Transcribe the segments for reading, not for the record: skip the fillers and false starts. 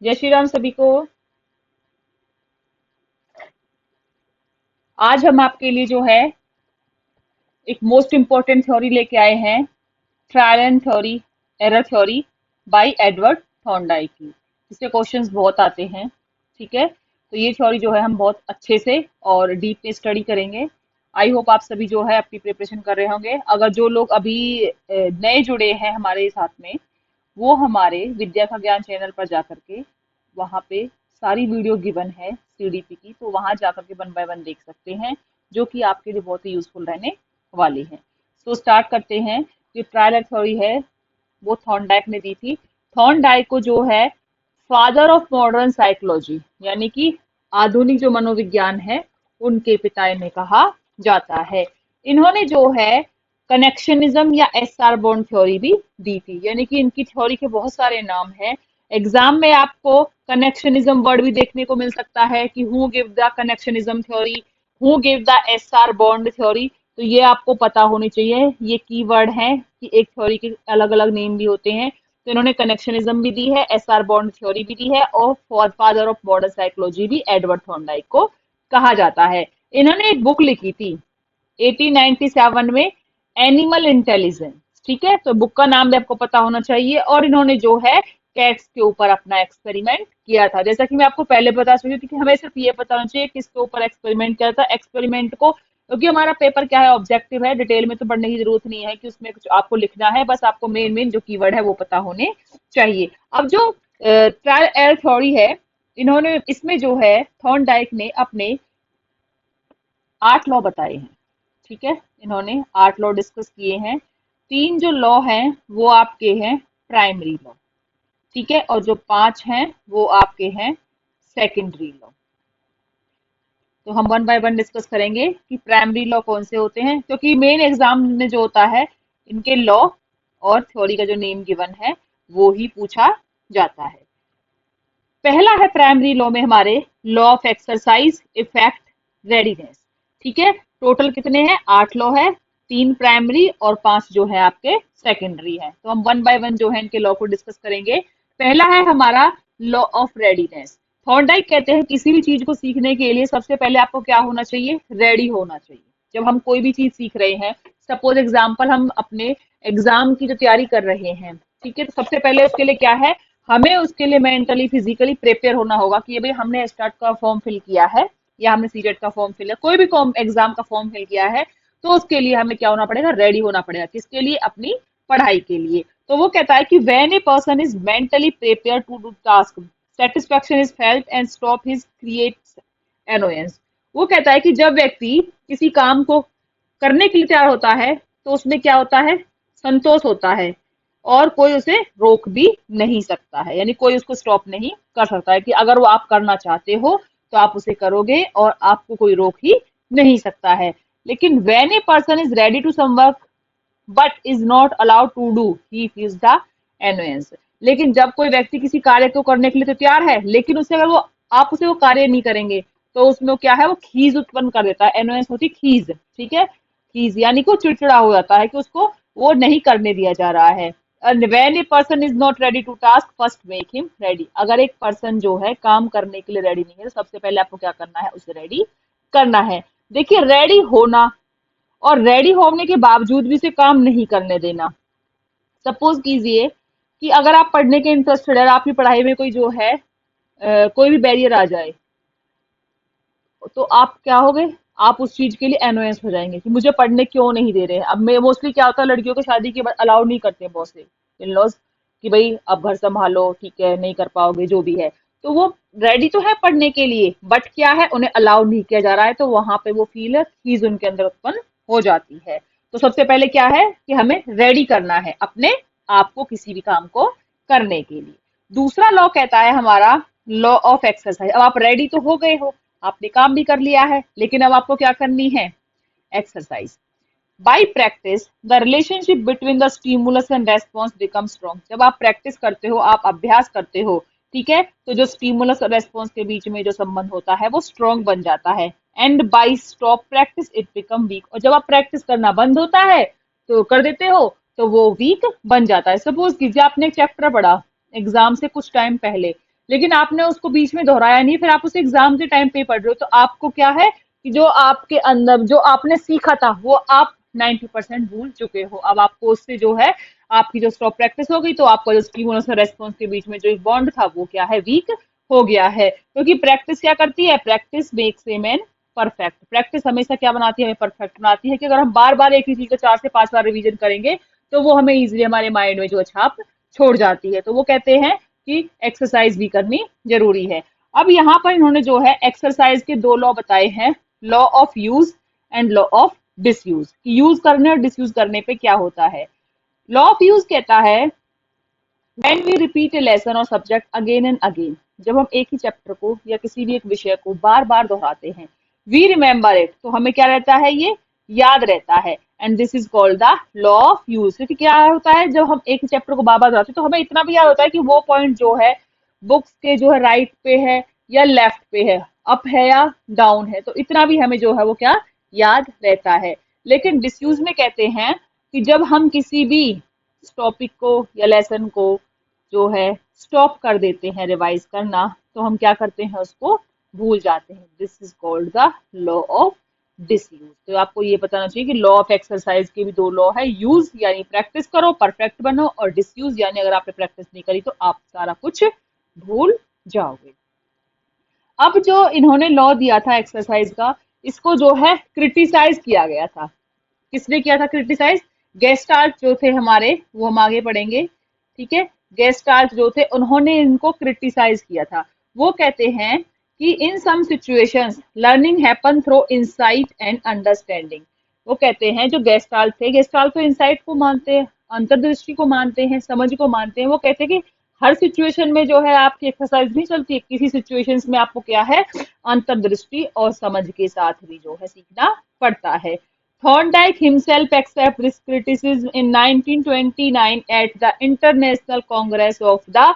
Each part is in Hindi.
जय श्री राम सभी को। आज हम आपके लिए जो है एक मोस्ट इम्पोर्टेंट थ्योरी लेके आए हैं, trial and theory, error theory by Edward Thorndike की, जिसके क्वेश्चंस बहुत आते हैं। ठीक है, तो ये थ्योरी जो है हम बहुत अच्छे से और डीप में स्टडी करेंगे। आई होप आप सभी जो है अपनी प्रिपरेशन कर रहे होंगे। अगर जो लोग अभी नए जुड़े हैं हमारे साथ में, वो हमारे विद्या का ज्ञान चैनल पर जा करके वहाँ पे सारी वीडियो गिवन है सीडीपी की, तो वहाँ जा करके वन बाय वन देख सकते हैं, जो कि आपके लिए बहुत ही यूजफुल रहने वाली है। तो स्टार्ट करते हैं। जो ट्रायल थ्योरी है वो थॉर्नडाइक ने दी थी। थॉर्नडाइक को जो है फादर ऑफ मॉडर्न साइकोलॉजी, यानी कि आधुनिक जो मनोविज्ञान है उनके पिता में कहा जाता है। इन्होंने जो है कनेक्शनिज्म या एसआर बॉन्ड थ्योरी भी दी थी, यानी कि इनकी थ्योरी के बहुत सारे नाम हैं। एग्जाम में आपको कनेक्शनिज्म वर्ड भी देखने को मिल सकता है कि who give the connectionism theory, who give the SR bond theory. तो ये आपको पता होनी चाहिए, ये कीवर्ड है कि एक थ्योरी के अलग अलग नेम भी होते हैं। तो इन्होंने कनेक्शनिज्म भी दी है, एसआर बॉन्ड थ्योरी भी दी है, और फादर ऑफ मॉडर्न साइकोलॉजी भी एडवर्ड थॉर्नडाइक को कहा जाता है। इन्होंने एक बुक लिखी थी 1897 में, एनिमल इंटेलिजेंस। ठीक है, तो बुक का नाम भी आपको पता होना चाहिए। और इन्होंने जो है कैट्स के ऊपर अपना एक्सपेरिमेंट किया था। जैसा कि मैं आपको पहले बता चुकी थी कि हमें सिर्फ ये पता होना चाहिए किसके ऊपर एक्सपेरिमेंट किया था। एक्सपेरिमेंट को, क्योंकि हमारा पेपर क्या है, ऑब्जेक्टिव है, डिटेल में तो पढ़ने की जरूरत नहीं है कि उसमें कुछ आपको लिखना है, बस आपको मेन मेन जो कीवर्ड है वो पता होने चाहिए। अब जो ट्रायल एरर थ्योरी है, इन्होंने इसमें जो है थॉर्नडाइक ने अपने 8 लॉ बताए हैं। ठीक है, इन्होंने 8 लॉ डिस्कस किए हैं। 3 जो लॉ हैं वो आपके हैं प्राइमरी लॉ। ठीक है, और जो 5 हैं वो आपके हैं सेकेंडरी लॉ। तो हम वन बाय वन डिस्कस करेंगे कि प्राइमरी लॉ कौन से होते हैं, क्योंकि मेन एग्जाम में जो होता है इनके लॉ और थ्योरी का जो नेम गिवन है वो ही पूछा जाता है। पहला है प्राइमरी लॉ में हमारे law of exercise, effect, readiness. ठीक है, टोटल कितने हैं? 8 लॉ है, 3 प्राइमरी और 5 जो है आपके सेकेंडरी है। तो हम वन बाय वन जो है इनके लॉ को डिस्कस करेंगे। पहला है हमारा लॉ ऑफ रेडीनेस। थॉर्नडाइक कहते हैं किसी भी चीज को सीखने के लिए सबसे पहले आपको क्या होना चाहिए? रेडी होना चाहिए। जब हम कोई भी चीज सीख रहे हैं, सपोज एग्जाम्पल हम अपने एग्जाम की जो तैयारी कर रहे हैं, ठीक है, तो सबसे पहले उसके लिए क्या है, हमें उसके लिए मेंटली फिजिकली प्रिपेयर होना होगा कि भाई हमने स्टार्ट का फॉर्म फिल किया है या हमने सीटेट का फॉर्म फिल, कोई भी एग्जाम का फॉर्म फिल किया है, तो उसके लिए हमें क्या होना पड़ेगा? रेडी होना पड़ेगा। किसके लिए? अपनी पढ़ाई के लिए। तो वो कहता है कि when a person is mentally prepare to do task, satisfaction is felt and stop his creates annoyance. वो कहता है कि जब व्यक्ति किसी काम को करने के लिए तैयार होता है तो उसमें क्या होता है? संतोष होता है, और कोई उसे रोक भी नहीं सकता है, यानी कोई उसको स्टॉप नहीं कर सकता है कि अगर वो आप करना चाहते हो तो आप उसे करोगे और आपको कोई रोक ही नहीं सकता है। लेकिन when a person is ready to some work but is not allowed to do, he feels the annoyance. लेकिन जब कोई व्यक्ति किसी कार्य को करने के लिए तो तैयार है, लेकिन उसे अगर वो आप उसे वो कार्य नहीं करेंगे तो उसमें क्या है? वो खीज उत्पन्न कर देता है। एनोयंस होती है खीज। ठीक है, खीज यानी कि वो चिड़चिड़ा हो जाता है कि उसको वो नहीं करने दिया जा रहा है। And when a person is not ready to task, first make him ready। अगर एक पर्सन जो है काम करने के लिए रेडी नहीं है तो सबसे पहले आपको क्या करना है? उसे रेडी करना है। देखिए, रेडी होना और रेडी होने के बावजूद भी उसे काम नहीं करने देना। सपोज कीजिए कि अगर आप पढ़ने के इंटरेस्टेड है, आपकी पढ़ाई में कोई जो है कोई भी बैरियर आ जाए, तो आप क्या होगे? आप उस चीज के लिए एनोयंस हो जाएंगे कि मुझे पढ़ने क्यों नहीं दे रहे हैं। अब मैं मोस्टली क्या होता है, लड़कियों को शादी के बाद अलाउ नहीं करते बहुत से इन लॉज कि भाई अब घर संभालो, ठीक है, नहीं कर पाओगे जो भी है। तो वो रेडी तो है पढ़ने के लिए, बट क्या है, उन्हें अलाउ नहीं किया जा रहा है, तो वहां पे वो फील चीज उनके अंदर उत्पन्न हो जाती है। तो सबसे पहले क्या है कि हमें रेडी करना है अपने आप को किसी भी काम को करने के लिए। दूसरा लॉ कहता है हमारा लॉ ऑफ एक्सरसाइज। अब आप रेडी तो हो गए हो, आपने काम भी कर लिया है, लेकिन अब आपको क्या करनी है? Exercise. By practice the relationship between the stimulus and response become strong. जब आप प्रैक्टिस करते हो, आप अभ्यास करते हो, ठीक है, तो जो स्टिमुलस और रेस्पॉन्स के बीच में जो संबंध होता है वो स्ट्रॉन्ग बन जाता है। And by stop practice it become weak. और जब आप प्रैक्टिस करना बंद होता है, तो कर देते हो, तो वो वीक बन जाता है। सपोज कीजिए आपने एक चैप्टर पढ़ा एग्जाम से कुछ टाइम पहले, लेकिन आपने उसको बीच में दोहराया नहीं, फिर आप उसे एग्जाम के टाइम पे पढ़ रहे हो, तो आपको क्या है कि जो आपके अंदर जो आपने सीखा था वो आप 90% भूल चुके हो। अब आपको उससे जो है आपकी जो स्टॉप प्रैक्टिस हो गई, तो आपका जो स्टिमुलस और रेस्पॉन्स के बीच में जो एक बॉन्ड था वो क्या है, वीक हो गया है। क्योंकि प्रैक्टिस क्या करती है, practice makes a man perfect. Practice हमेशा क्या बनाती है, हमें परफेक्ट बनाती है। कि अगर हम बार बार एक ही चीज को 4 से 5 बार रिवीजन करेंगे तो वो हमें इजीली हमारे माइंड में जो छाप छोड़ जाती है। तो वो कहते हैं कि एक्सरसाइज भी करनी जरूरी है। अब यहाँ पर इन्होंने जो है एक्सरसाइज के 2 लॉ बताए हैं, law of use and law of disuse. Use करने और डिसयूज करने पे क्या होता है। लॉ ऑफ यूज कहता है when we repeat a lesson or subject again and again, जब हम एक ही चैप्टर को या किसी भी एक विषय को बार बार दोहराते हैं, we remember it, तो हमें क्या रहता है, ये याद रहता है। And this is called the law of use. क्योंकि क्या होता है, जब हम एक ही चैप्टर को बार बार दोहराते हैं तो हमें इतना भी याद होता है कि वो पॉइंट जो है बुक्स के जो है राइट पे है या लेफ्ट पे है, अप है या डाउन है, तो इतना भी हमें जो है वो क्या याद रहता है। लेकिन डिसयूज में कहते हैं कि जब हम किसी भी टॉपिक को या लेसन को जो है स्टॉप कर देते हैं रिवाइज करना, तो हम क्या करते हैं, उसको भूल जाते हैं। This is called the law of disuse. तो आपको ये बताना चाहिए कि लॉ ऑफ एक्सरसाइज के भी 2 लॉ है, यूज यानी प्रैक्टिस करो परफेक्ट बनो, और डिसयूज यानी अगर आपने प्रैक्टिस नहीं करी तो आप सारा कुछ भूल जाओगे। अब जो इन्होंने लॉ दिया था एक्सरसाइज का, इसको जो है क्रिटिसाइज किया गया था। किसने किया था क्रिटिसाइज, गेस्टाल्ट जो थे हमारे, वो हम आगे पढ़ेंगे, ठीक है। गेस्टाल्ट जो थे उन्होंने इनको क्रिटिसाइज किया था। वो कहते हैं कि in some situations learning happen through insight and understanding. वो कहते हैं जो गेस्टाल्ट थे, गेस्टाल्ट तो इंसाइट को मानते हैं, अंतर्दृष्टि को मानते हैं, समझ को मानते हैं। वो कहते हैं कि हर सिचुएशन में जो है आपकी एक्सरसाइज नहीं चलती है, किसी सिचुएशंस में आपको क्या है, अंतर्दृष्टि और समझ के साथ भी जो है सीखना पड़ता है। Thorndike himself accepted this criticism in 1929 at the International Congress of the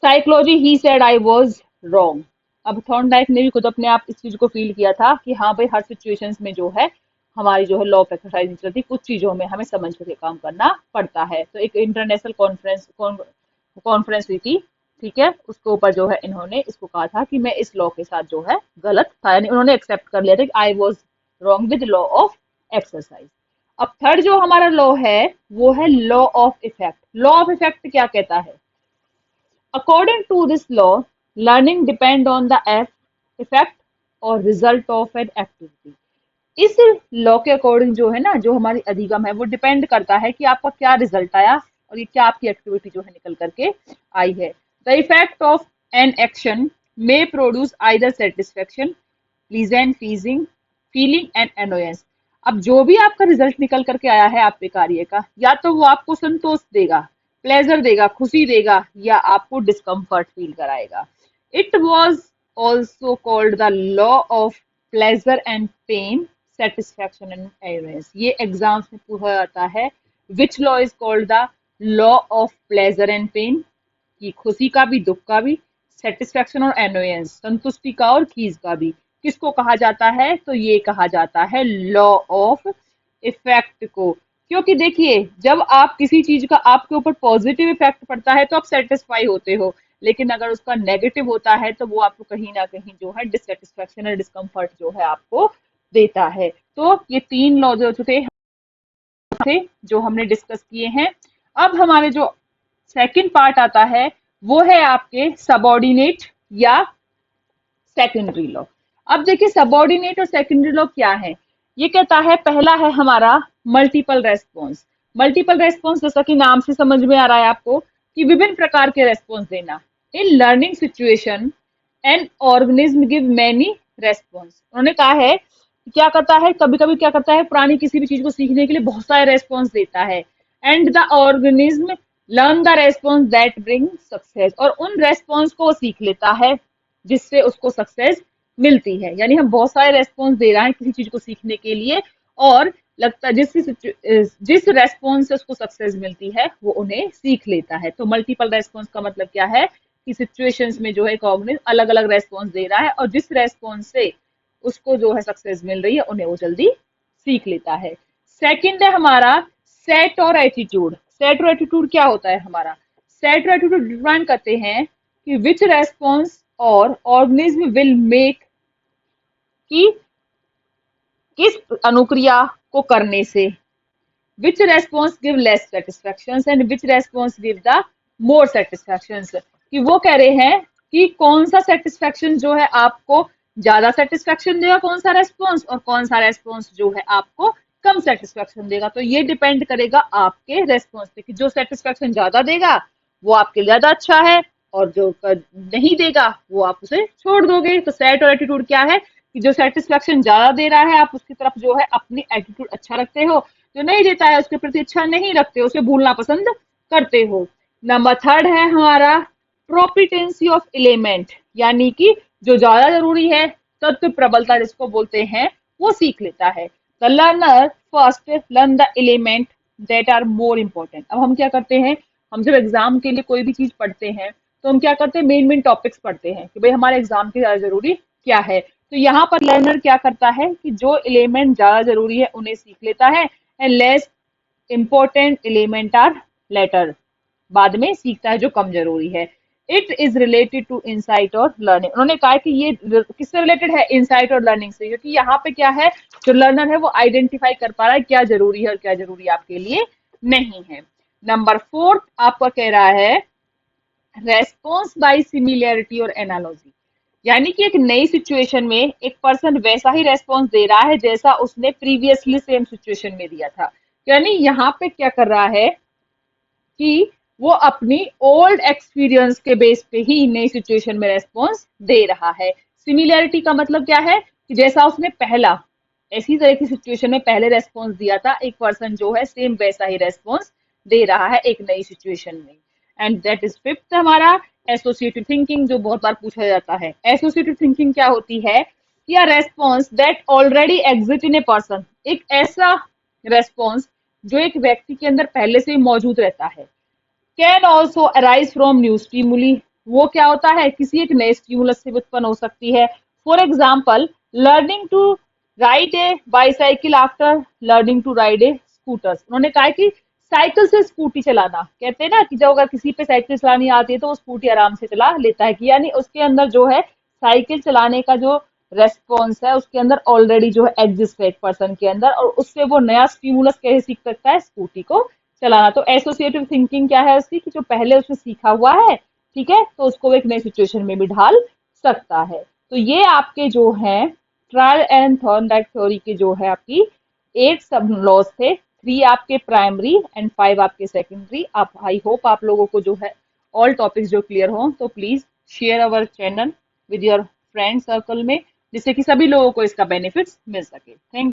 Psychology. He said I was wrong. अब थॉर्नडाइक ने भी खुद अपने आप इस चीज को फील किया था कि हाँ भाई, हर सिचुएशंस में जो है हमारी जो है लॉ ऑफ एक्सरसाइज नहीं चलती, कुछ चीजों में हमें समझ के काम करना पड़ता है। तो एक इंटरनेशनल कॉन्फ्रेंस हुई थी, ठीक है, उसके ऊपर जो है इन्होंने इसको कहा था कि मैं इस लॉ के साथ जो है गलत था, यानी उन्होंने एक्सेप्ट कर लिया था कि I was wrong with law of exercise. अब थर्ड जो हमारा लॉ है वो है law of effect. Law of effect क्या कहता है, according to this law learning depend on the effect और रिजल्ट ऑफ एन एक्टिविटी। इस लॉ के अकॉर्डिंग जो है ना, जो हमारी अधिगम है वो डिपेंड करता है कि आपका क्या रिजल्ट आया और ये क्या आपकी एक्टिविटी जो है निकल करके आई है। The effect of an action may produce either satisfaction, pleasant feeling and annoyance. अब जो भी आपका रिजल्ट निकल करके आया है आपके कार्य का, या तो वो आपको संतोष देगा, प्लेजर देगा, खुशी देगा, या आपको डिस्कम्फर्ट फील कराएगा। It was also called the law of pleasure and pain, satisfaction and annoyance. ये एग्जाम्स में पूछा जाता है, which law is called the law of pleasure and pain, की खुशी का भी दुख का भी, सेटिस्फैक्शन और एनोयंस संतुष्टि का और खीज का भी। किसको कहा जाता है, तो ये कहा जाता है लॉ ऑफ इफेक्ट को। क्योंकि देखिए, जब आप किसी चीज का आपके ऊपर पॉजिटिव इफेक्ट पड़ता है तो आप सेटिस्फाई होते हो, लेकिन अगर उसका नेगेटिव होता है तो वो आपको कहीं ना कहीं जो है डिससेटिस्फैक्शन और डिस्कम्फर्ट जो है आपको देता है। तो ये 3 लॉ जो थे जो हमने डिस्कस किए हैं। अब हमारे जो सेकंड पार्ट आता है वो है आपके सबऑर्डिनेट या सेकेंडरी लॉ। अब देखिए, सबऑर्डिनेट और सेकेंडरी लॉ क्या है। ये कहता है, पहला है हमारा मल्टीपल रेस्पॉन्स। मल्टीपल रेस्पॉन्स जैसा कि नाम से समझ में आ रहा है आपको कि विभिन्न प्रकार के रेस्पॉन्स देना। In learning situation an organism give many response. उन्होंने कहा है कि क्या करता है, कभी कभी क्या करता है, प्राणी किसी भी चीज को सीखने के लिए बहुत सारे रेस्पॉन्स देता है। And the organism learn the response that bring success, और उन रेस्पॉन्स को वो सीख लेता है जिससे उसको सक्सेस मिलती है। यानी हम बहुत सारे रेस्पॉन्स दे रहे हैं किसी चीज को सीखने के लिए, और लगता है जिस रेस्पॉन्स से उसको सक्सेस मिलती है वो उन्हें सीख लेता है। तो मल्टीपल रेस्पॉन्स का मतलब क्या है कि सिचुएशंस में जो है कॉग्निज अलग अलग रेस्पॉन्स दे रहा है, और जिस रेस्पॉन्स से उसको जो है सक्सेस मिल रही है उन्हें वो जल्दी सीख लेता है। सेकंड है हमारा सेट और एटीट्यूड। सेट और एटीट्यूड क्या होता है हमारा, सेट और एटीट्यूड डिफाइन करते हैं कि विच रेस्पॉन्स और ऑर्गेनिज्म विल मेक, कि किस अनुक्रिया को करने से, which response give less satisfaction and which response give the more satisfaction, कि वो कह रहे हैं कि कौन सा सेटिस्फेक्शन जो है आपको ज्यादा सेटिस्फेक्शन देगा, कौन सा रेस्पॉन्स, और कौन सा रेस्पॉन्स जो है आपको कम सेटिस्फेक्शन देगा। तो ये डिपेंड करेगा आपके रेस्पॉन्स पे कि जो सेटिस्फेक्शन ज्यादा देगा वो आपके लिए ज्यादा अच्छा है, और जो नहीं देगा वो आप उसे छोड़ दोगे। तो सेट और एटीट्यूड क्या है कि जो सेटिस्फेक्शन ज्यादा दे रहा है आप उसकी तरफ जो है अपनी एटीट्यूड अच्छा रखते हो, जो नहीं देता है उसके प्रति अच्छा नहीं रखते हो, उसे भूलना पसंद करते हो। नंबर थर्ड है हमारा प्रोपिटेंसी ऑफ एलिमेंट, यानी कि जो ज्यादा जरूरी है, तत्व प्रबलता जिसको बोलते हैं, वो सीख लेता है। The learner first learn the element that are more important. अब हम क्या करते हैं, हम जब एग्जाम के लिए कोई भी चीज पढ़ते हैं तो हम क्या करते हैं, मेन मेन टॉपिक्स पढ़ते हैं कि भाई हमारे एग्जाम के ज्यादा जरूरी क्या है। तो यहाँ पर लर्नर क्या करता है कि जो एलिमेंट ज्यादा जरूरी है उन्हें सीख लेता है, and less important element are later, बाद में सीखता है जो कम जरूरी है। It is related to insight और लर्निंग। उन्होंने कहा कि ये किससे रिलेटेड है, इंसाइट और लर्निंग से, क्योंकि यहाँ पे क्या है, जो लर्नर है वो आइडेंटिफाई कर पा रहा है क्या जरूरी है और क्या जरूरी आपके लिए नहीं है। नंबर फोर्थ आपका कह रहा है रेस्पॉन्स बाय सिमिलैरिटी और एनालॉजी, यानी कि एक नई सिचुएशन में एक पर्सन वैसा ही रेस्पॉन्स दे रहा है जैसा उसने प्रीवियसली सेम सिचुएशन में दिया था। यानी यहाँ पे क्या कर रहा है कि वो अपनी ओल्ड एक्सपीरियंस के बेस पे ही नई सिचुएशन में रेस्पॉन्स दे रहा है। सिमिलैरिटी का मतलब क्या है कि जैसा उसने पहला ऐसी तरह की सिचुएशन में पहले रेस्पॉन्स दिया था, एक पर्सन जो है सेम वैसा ही रेस्पॉन्स दे रहा है एक नई सिचुएशन में। एंड दैट इज फिफ्थ हमारा एसोसिएटिव थिंकिंग, जो बहुत बार पूछा जाता है। एसोसिएटिव थिंकिंग क्या होती है, या response that already exist in a person, एक ऐसा रेस्पॉन्स जो एक व्यक्ति के अंदर पहले से ही मौजूद रहता है। Can also arise from new stimuli, वो क्या होता है किसी एक नए स्टिमुलस से उत्पन्न हो सकती है। For example learning to ride a bicycle after learning to ride a scooters. उन्होंने कहा कि साइकिल से स्कूटी चलाना, कहते हैं ना कि जब अगर किसी पे साइकिल चलानी आती है तो वो स्कूटी आराम से चला लेता है, कि यानी उसके अंदर जो है साइकिल चलाने का जो रेस्पॉन्स है उसके अंदर ऑलरेडी जो है एग्जिस्ट है एक पर्सन के अंदर, और उससे वो नया स्टिमुलस कैसे सीख सकता है, स्कूटी को चलाना। तो एसोसिएटिव थिंकिंग क्या है उसकी, कि जो पहले उसने सीखा हुआ है, ठीक है, तो उसको एक नई सिचुएशन में भी ढाल सकता है। तो ये आपके जो है ट्रायल एंड थॉर्नडाइक थ्योरी के जो है आपकी 8 सब लॉज थे, 3 आपके प्राइमरी एंड 5 आपके सेकेंडरी। आप आई होप आप लोगों को जो है ऑल टॉपिक्स जो क्लियर हो, तो please share our channel with your friend circle में, जिससे कि सभी लोगों को इसका बेनिफिट्स मिल सके। थैंक